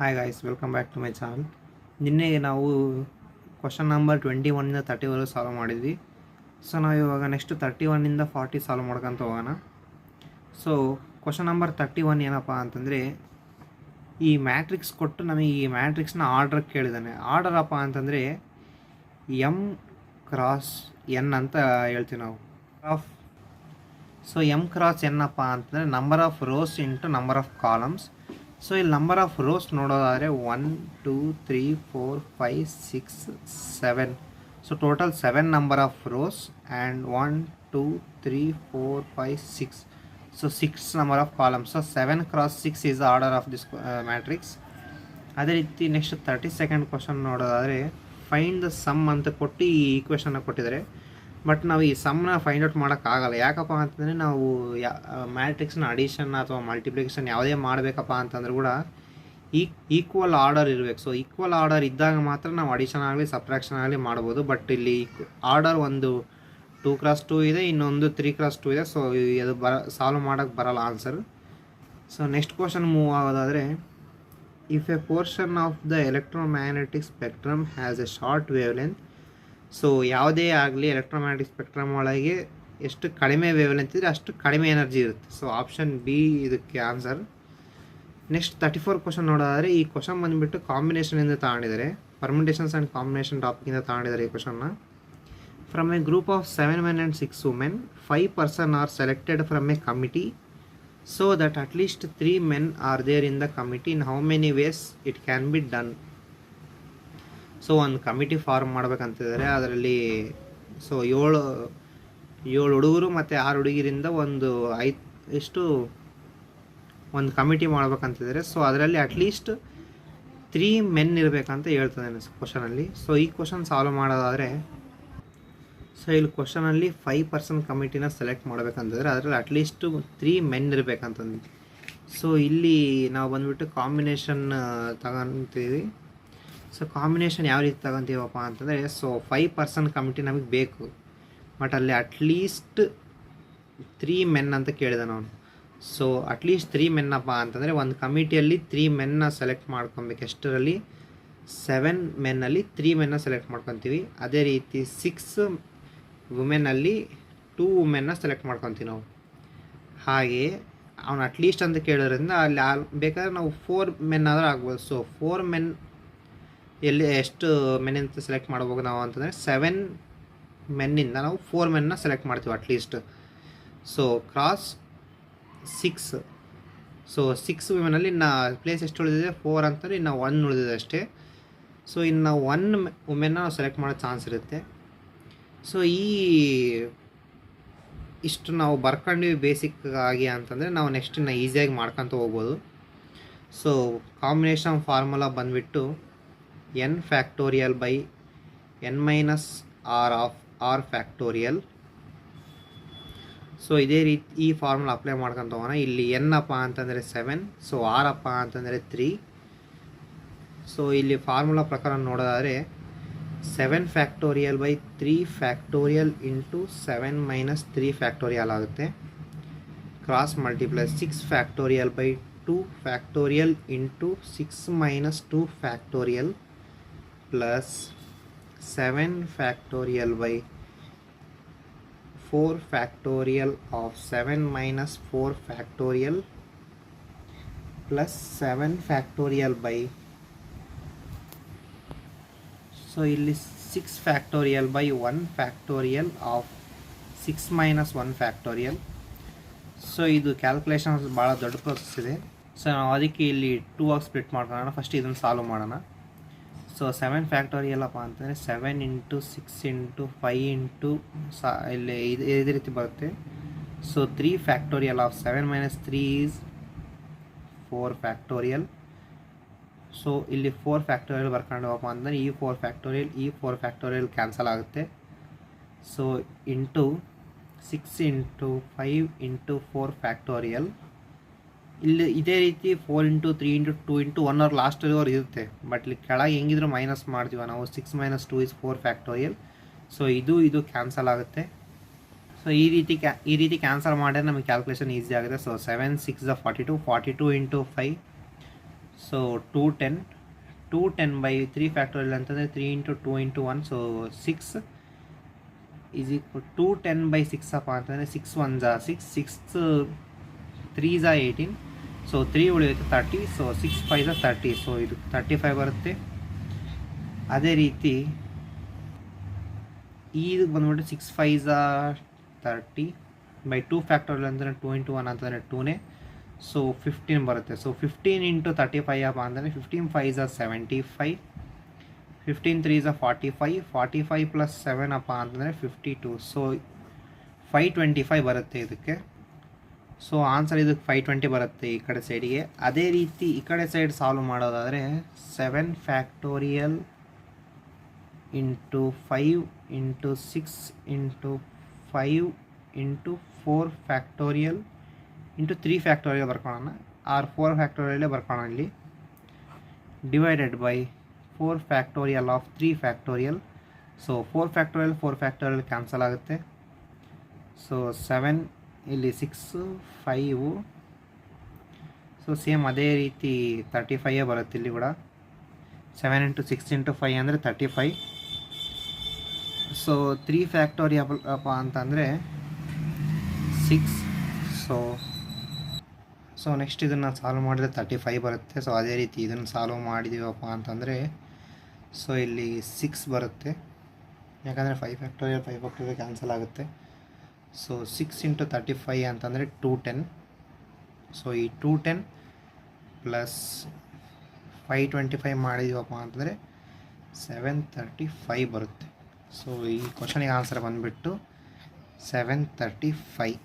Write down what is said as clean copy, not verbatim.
Hi guys, welcome back to my channel. ನಿನ್ನೆ ನಾವು question number 21ಇಂದ 30ವರೆಗೂ ಸಾಲ್ವ್ ಮಾಡಿದ್ವಿ. ಸೊ ನಾವು ಇವಾಗ ನೆಕ್ಸ್ಟ್ 31ಇಂದ 40 ಸಾಲ್ವ್ ಮಾಡ್ಕೊತ ಹೋಗೋಣ. ಸೊ ಕ್ವಶನ್ ನಂಬರ್ 31 ಏನಪ್ಪ ಅಂತಂದರೆ, ಈ ಮ್ಯಾಟ್ರಿಕ್ಸ್ ಕೊಟ್ಟು ನಮಗೆ ಈ ಮ್ಯಾಟ್ರಿಕ್ಸ್ನ ಆರ್ಡರ್ ಕೇಳಿದ್ದಾನೆ. ಆರ್ಡರ್ ಅಪ್ಪ ಅಂತಂದರೆ ಎಮ್ ಕ್ರಾಸ್ ಎನ್ ಅಂತ ಹೇಳ್ತೀವಿ ನಾವು. ಸೊ ಎಮ್ ಕ್ರಾಸ್ ಎನ್ ಅಪ್ಪ ಅಂತಂದರೆ number of rose into number of columns. So ಇಲ್ಲಿ ನಂಬರ್ ಆಫ್ ರೋಸ್ ನೋಡೋದಾದರೆ 1 2 3 4 5 6 7. So total 7 number of rose and 1 2 3 4 5 6. So 6 number of columns. So 7 cross 6 is the order of this matrix. ಅದೇ ರೀತಿ next 32nd question ನೋಡೋದಾದರೆ, find the sum ಅಂತ ಕೊಟ್ಟು ಈ ಈಕ್ವೇಷನ್ನ ಕೊಟ್ಟಿದ್ದಾರೆ. But ನಾವು ಈ ಸಮ್ನ ಫೈಂಡ್ ಔಟ್ ಮಾಡೋಕ್ಕಾಗಲ್ಲ. ಯಾಕಪ್ಪ ಅಂತಂದರೆ ನಾವು ಮ್ಯಾಟ್ರಿಕ್ಸ್ನ ಅಡಿಷನ್ ಅಥವಾ ಮಲ್ಟಿಪ್ಲಿಕೇಶನ್ ಯಾವುದೇ ಮಾಡಬೇಕಪ್ಪ ಅಂತಂದ್ರೆ ಕೂಡ ಈಕ್ವಲ್ ಆರ್ಡರ್ ಇರಬೇಕು. ಸೊ ಈಕ್ವಲ್ ಆರ್ಡರ್ ಇದ್ದಾಗ ಮಾತ್ರ ನಾವು ಅಡಿಷನ್ ಆಗಲಿ ಸಬ್ಟ್ರಾಕ್ಷನ್ ಆಗಲಿ ಮಾಡ್ಬೋದು. ಬಟ್ ಇಲ್ಲಿ ಆರ್ಡರ್ ಒಂದು 2 ಕ್ರಾಸ್ 2 ಇದೆ, ಇನ್ನೊಂದು 3 ಕ್ರಾಸ್ 2 ಇದೆ. ಸೊ ಅದು ಸಾಲ್ವ್ ಮಾಡೋಕ್ಕೆ ಬರಲ್ಲ answer. So next question move ಆಗೋದಾದರೆ, if a portion of the electromagnetic spectrum has a short wavelength. So ಯಾವುದೇ ಆಗಲಿ ಎಲೆಕ್ಟ್ರೋಮ್ಯಾಗ್ನೆಟಿಕ್ ಸ್ಪೆಕ್ಟ್ರಮ್ ಒಳಗೆ ಎಷ್ಟು ಕಡಿಮೆ ವೇವ್ ಲೆಂತ್ ಇದ್ದರೆ ಅಷ್ಟು ಕಡಿಮೆ ಎನರ್ಜಿ ಇರುತ್ತೆ. ಸೊ ಆಪ್ಷನ್ ಬಿ ಇದಕ್ಕೆ ಆನ್ಸರ್. ನೆಕ್ಸ್ಟ್ 34 ಕ್ವಶನ್ ನೋಡೋದಾದರೆ, ಈ ಕ್ವಶನ್ ಬಂದುಬಿಟ್ಟು ಕಾಂಬಿನೇಷನಿಂದ ತಗೊಂಡಿದ್ದಾರೆ. ಪರ್ಮಿಟೇಷನ್ಸ್ ಆ್ಯಂಡ್ ಕಾಂಬಿನೇಷನ್ ಟಾಪಿಕಿಂದ ತಗೊಂಡಿದ್ದಾರೆ ಈ ಕ್ವಶನ್ನ. From a group of 7 men and 6 women, 5 persons are selected from a committee so that at least 3 men are there in the committee. In how many ways it can be done? So ಒಂದು committee form ಮಾಡ್ಬೇಕಂತಿದ್ದಾರೆ. ಅದರಲ್ಲಿ so ಏಳು ಹುಡುಗರು ಮತ್ತು 6 ಹುಡುಗಿರಿಂದ ಒಂದು ಒಂದು committee ಮಾಡ್ಬೇಕಂತಿದ್ದಾರೆ. So ಅದರಲ್ಲಿ at least 3 men ಇರಬೇಕಂತ ಹೇಳ್ತದೆ ಕ್ವಶನಲ್ಲಿ. ಸೊ ಈ ಕ್ವಶನ್ ಸಾಲ್ವ್ ಮಾಡೋದಾದರೆ, ಸೊ ಇಲ್ಲಿ ಕ್ವಶನಲ್ಲಿ 5 person ಕಮಿಟಿನ ಸೆಲೆಕ್ಟ್ ಮಾಡ್ಬೇಕಂತಿದ್ರೆ ಅದರಲ್ಲಿ ಅಟ್ಲೀಸ್ಟ್ 3 men ಇರಬೇಕಂತಂದು. ಸೊ ಇಲ್ಲಿ ನಾವು ಬಂದುಬಿಟ್ಟು ಕಾಂಬಿನೇಷನ್ ತಗೊತೀವಿ. ಸೊ ಕಾಂಬಿನೇಷನ್ ಯಾವ ರೀತಿ ತಗೊತೀವಪ್ಪ ಅಂತಂದರೆ, ಸೊ 5 person ಕಮಿಟಿ ನಮಗೆ ಬೇಕು, ಬಟ್ ಅಲ್ಲಿ ಅಟ್ಲೀಸ್ಟ್ 3 men ಅಂತ ಕೇಳಿದ ನಾವು. ಸೊ ಅಟ್ಲೀಸ್ಟ್ 3 men ಅಪ್ಪ ಅಂತಂದರೆ ಒಂದು ಕಮಿಟಿಯಲ್ಲಿ 3 men ಸೆಲೆಕ್ಟ್ ಮಾಡ್ಕೊಬೇಕು. ಎಷ್ಟರಲ್ಲಿ 7 men 3 men ಸೆಲೆಕ್ಟ್ ಮಾಡ್ಕೊತೀವಿ. ಅದೇ ರೀತಿ 6 women 2 women ಸೆಲೆಕ್ಟ್ ಮಾಡ್ಕೊತೀವಿ ನಾವು. ಹಾಗೆ ಅವನು ಅಟ್ಲೀಸ್ಟ್ ಅಂತ ಕೇಳೋದ್ರಿಂದ ಅಲ್ಲಿ ಬೇಕಾದ್ರೆ ನಾವು 4 men ಆದರೂ ಆಗ್ಬೋದು. ಸೊ 4 men ಎಲ್ಲಿ ಎಷ್ಟು ಮೆನ್ ಅಂತ ಸೆಲೆಕ್ಟ್ ಮಾಡ್ಬೋದು ನಾವು ಅಂತಂದರೆ 7 men ನಾವು 4 men ಸೆಲೆಕ್ಟ್ ಮಾಡ್ತೀವಿ at least. So cross 6. So 6 women ಇನ್ನು ಪ್ಲೇಸ್ ಎಷ್ಟು ಉಳಿದಿದೆ 4 ಅಂತಂದರೆ ಇನ್ನು 1 ಉಳಿದಿದೆ ಅಷ್ಟೇ. ಸೊ ಇನ್ನು 1 women ನಾವು ಸೆಲೆಕ್ಟ್ ಮಾಡೋ ಚಾನ್ಸ್ ಇರುತ್ತೆ. ಸೊ ಇಷ್ಟು ನಾವು ಬರ್ಕೊಂಡಿವಿ ಬೇಸಿಕ್ ಆಗಿ ಅಂತಂದರೆ ನಾವು ನೆಕ್ಸ್ಟ್ ಇನ್ನು ಈಸಿಯಾಗಿ ಮಾಡ್ಕೊತ ಹೋಗ್ಬೋದು. ಸೊ ಕಾಂಬಿನೇಷನ್ ಫಾರ್ಮುಲಾ ಬಂದುಬಿಟ್ಟು n factorial by n minus r of r factorial. So ಇದೇ ರೀತಿ ಈ ಫಾರ್ಮುಲಾ ಅಪ್ಲೈ ಮಾಡ್ಕೊತ ಹೋಗೋಣ. ಇಲ್ಲಿ n ಅಪ್ಪ ಅಂತಂದರೆ 7, ಸೊ r ಅಪ್ಪ ಅಂತಂದರೆ 3. ಸೊ ಇಲ್ಲಿ ಫಾರ್ಮುಲಾ ಪ್ರಕಾರ ನೋಡೋದಾದರೆ 7 factorial by 3 factorial into 7 minus 3 factorial ಆಗುತ್ತೆ. Cross multiply 6 factorial by 2 factorial into 6 minus 2 factorial plus 7 factorial by 4 factorial of 7 minus 4 factorial plus 7 factorial by, so ಇಲ್ಲಿ 6 factorial by 1 factorial of 6 minus 1 factorial. So ಇದು calculations ಭಾಳ ದೊಡ್ಡ process ಇದೆ. So ನಾವು ಅದಕ್ಕೆ ಇಲ್ಲಿ 2 ಆಗಿ ಸ್ಪ್ಲಿಟ್ ಮಾಡ್ಕೊಳ್ಳೋಣ. ಫಸ್ಟ್ ಇದನ್ನು ಸಾಲ್ವ್ ಮಾಡೋಣ. ಸೊ 7 ಫ್ಯಾಕ್ಟೋರಿಯಲ್ ಅಪ್ಪ ಅಂತಂದರೆ 7 ಇಂಟು 6 ಇಂಟು 5 ಇಂಟು ಇಲ್ಲಿ ಇದೇ ರೀತಿ ಬರುತ್ತೆ. So 3 factorial of 7 minus 3 is 4 factorial. So ಇಲ್ಲಿ 4 ಫ್ಯಾಕ್ಟೋರಿಯಲ್ ಬರ್ಕೊಂಡವಪ್ಪ ಅಂತಂದರೆ ಈ 4 ಫ್ಯಾಕ್ಟೋರಿಯಲ್ ಕ್ಯಾನ್ಸಲ್ ಆಗುತ್ತೆ. So into 6 into 5 into 4 factorial. ಇಲ್ಲಿ ಇದೇ ರೀತಿ 4 ಇಂಟು 3 ಇಂಟು 2 ಇಂಟು 1 ಅವ್ರ ಲಾಸ್ಟಲ್ಲಿವರೆಗೂ ಇರುತ್ತೆ. ಬಟ್ ಇಲ್ಲಿ ಕೆಳಗೆ ಹೆಂಗಿದ್ರು ಮೈನಸ್ ಮಾಡ್ತೀವಿ ನಾವು. 6 ಮೈನಸ್ 2 ಇಸ್ 4 ಫ್ಯಾಕ್ಟೋರಿಯಲ್. ಸೊ ಇದು ಕ್ಯಾನ್ಸಲ್ ಆಗುತ್ತೆ. ಸೊ ಈ ರೀತಿ ಕ್ಯಾನ್ಸಲ್ ಮಾಡಿದ್ರೆ ನಮಗೆ ಕ್ಯಾಲ್ಕುಲೇಷನ್ ಈಸಿ ಆಗುತ್ತೆ. So 7 6 42 42 into 5. So 210 by 3 factorial ಅಂತಂದರೆ 3 into 2 into 1, so 6 is equal 210 by 6 ಅಪ್ಪ ಅಂತಂದರೆ 6 1 ಜಾ 6, 6 3 ಜಾ 18, ಸೊ 3 ಉಳಿಯುತ್ತೆ 30, ಸೊ 6 5 ಜಾ 30, ಸೊ ಇದು 35 ಬರುತ್ತೆ. ಅದೇ ರೀತಿ ಇದು ಬಂದ್ಬಿಟ್ಟು 6 5 ಜಾ 30 ಬೈ 2 ಫ್ಯಾಕ್ಟೋರಿಯಲ್ ಅಂತಂದರೆ 2 ಇಂಟು 1 ಅಂತಂದರೆ 2ನೇ, ಸೊ 15 ಬರುತ್ತೆ. ಸೊ 15 ಇಂಟು 35 ಅಪ್ಪ ಅಂದರೆ 15 5 ಜಾ 75, 15 3 ಜಾ 45, 45 ಪ್ಲಸ್ 7 ಅಪ್ಪ ಅಂತಂದರೆ 52, ಸೊ 525 ಬರುತ್ತೆ ಇದಕ್ಕೆ. ಸೊ ಆನ್ಸರ್ ಇದಕ್ಕೆ 520 ಬರುತ್ತೆ ಈ ಕಡೆ ಸೈಡಿಗೆ. ಅದೇ ರೀತಿ ಈ ಕಡೆ ಸೈಡ್ ಸಾಲ್ವ್ ಮಾಡೋದಾದರೆ 7 factorial into 5 into 6 into 5 into 4 factorial into 3 factorial ಬರ್ಕೊಳ್ಳೋಣ, ಆರ್ 4 ಫ್ಯಾಕ್ಟೋರಿಯಲ್ಲೇ ಬರ್ಕೊಳ್ಳೋಣ ಇಲ್ಲಿ, divided by 4 factorial of 3 factorial. So 4 factorial cancel ಆಗುತ್ತೆ. ಸೊ 7 ಇಲ್ಲಿ 6 5, ಸೊ ಸೇಮ್ ಅದೇ ರೀತಿ 35 ಬರುತ್ತೆ ಇಲ್ಲಿ ಕೂಡ. 7 ಇಂಟು 6 ಇಂಟು 5 ಅಂದರೆ 35. ಸೊ 3 ಫ್ಯಾಕ್ಟೋರಿಯಲ್ ಅಪ್ಪ ಅಂತಂದರೆ 6. ಸೊ ನೆಕ್ಸ್ಟ್ ಇದನ್ನು ಸಾಲ್ವ್ ಮಾಡಿದ್ರೆ 35 ಬರುತ್ತೆ. ಸೊ ಅದೇ ರೀತಿ ಇದನ್ನು ಸಾಲ್ವ್ ಮಾಡಿದ್ದೀವಪ್ಪ ಅಂತಂದರೆ ಸೊ ಇಲ್ಲಿ 6 ಬರುತ್ತೆ, ಯಾಕಂದರೆ 5 ಫ್ಯಾಕ್ಟೋರಿಯಲ್ ಕ್ಯಾನ್ಸಲ್ ಆಗುತ್ತೆ. ಸೊ 6 ಇಂಟು 35 ಅಂತಂದರೆ 210. ಸೊ ಈ 210 ಪ್ಲಸ್ 525 ಮಾಡಿದ್ದೀವಪ್ಪ ಅಂತಂದರೆ 735 ಬರುತ್ತೆ. ಸೊ ಈ ಕ್ವಶನಿಗೆ ಆನ್ಸರ್ ಬಂದುಬಿಟ್ಟು 735.